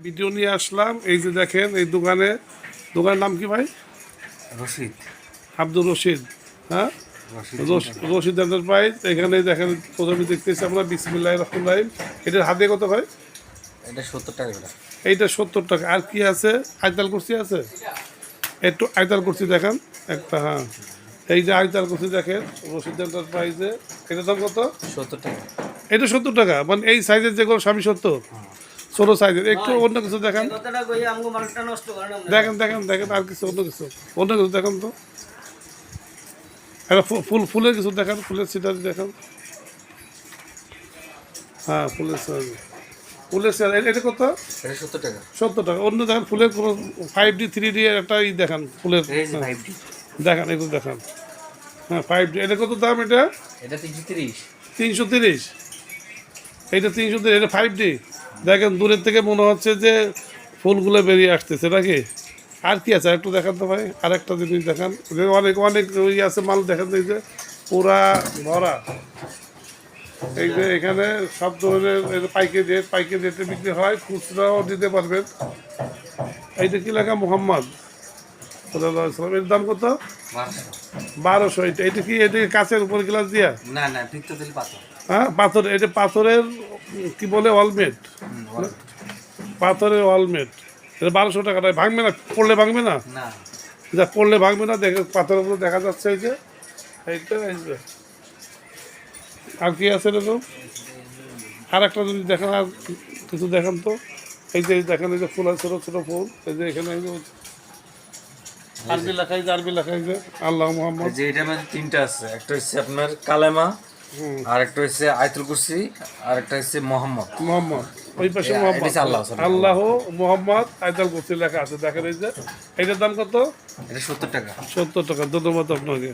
Video নিয়ে আসলাম। এই যে দেখেন এই দোকানের নাম কি ভাই? রশিদ, আব্দুর রশিদ। হ্যাঁ, রশিদ রশিদ এন্টারপ্রাইজ। এখানে দেখেন প্রথমে দেখতেছি আমরা বিসমিল্লাহির রহমানির রহিম। এটার হাতে কত ভাই? এটা 70 টাকা করে। এইটা 70 টাকা। আর কি আছে? আইতাল কুরসি আছে, একটু আইতাল কুরসি দেখান একটা। হ্যাঁ, এই যে আইতাল কুরসি দেখেন রশিদ এন্টারপ্রাইজে। এটার দাম কত? 70 টাকা। এটা 70 টাকা, মানে এই সাইজের যেগুলো স্বামী 70, ছোটো সাইজের। একটু অন্য কিছু দেখান, দেখেন দেখেন দেখেন আর কিছু, অন্য কিছু দেখান তো। একটা ফুলের কিছু দেখান, ফুলের সিটারি দেখান। হ্যাঁ, ফুলের সিটারি এটা কত? এটা 70 টাকা। 70 টাকা। অন্য দেখেন ফুলের কোনো 5D 3D একটা ই দেখান ফুলের। এই যে 5D। দেখান, এগুলো দেখান। হ্যাঁ, 5D। এটা কত দাম? এটা এটা 330। 330। এইটা 330, এটা 5D। দেখেন দূরের থেকে মনে হচ্ছে যে ফুলগুলো বেরিয়ে আসতেছে নাকি। আর কি আছে একটু দেখান তো ভাই, আর একটা জিনিস দেখান। অনেক অনেক ওই আছে মাল দেখান। এই যে পুরা ভরা, এই যে এখানে সব ধরনের পাইকারি রেটে বিক্রি হয়, খুচরাও দিতে পারবেন। এইটা কি লেখা? মোহাম্মদ সাল্লাল্লাহু আলাইহি ওয়াসাল্লাম। এর দাম কত? 1200। এটা কি কাঁচের উপর গ্লাস দিয়া? না না, পিত্তল পাথর। হ্যাঁ, পাথর। এটা পাথরের কি বলে, অলমেট। পাথরের অলমেট। এটা 1200 টাকা। ভাঙবে না? পড়লে ভাঙবে না? না, যা পড়লে ভাঙবে না। দেখে পাথরের উপরে দেখা যাচ্ছে এই যে এইটা। এই যে আর কি আছে এরকম? আর একটা যদি দেখেন, আর কিছু দেখান তো। এই যে দেখেন, এই যে ফুল আছে, ছোটো ছোটো ফুল। এই যে এখানে এই যে আরবি লেখা, এই যে আরবি লেখা, এই যে আল্লাহ মোহাম্মদ। যে এটার মধ্যে তিনটা আছে। একটা হচ্ছে আপনার কালেমা, আর একটা হচ্ছে আয়াতুল কুরসি, আর একটা হচ্ছে মোহাম্মদ। ওই পাশে এটা মোহাম্মদ। হচ্ছে আল্লাহ। আল্লাহ মোহাম্মদ আইতাল কুরসি লেখা আছে, দেখেন এই যে। এইটার দাম কত? এটা 70 টাকা। 70 টাকা। ধন্যবাদ আপনাকে।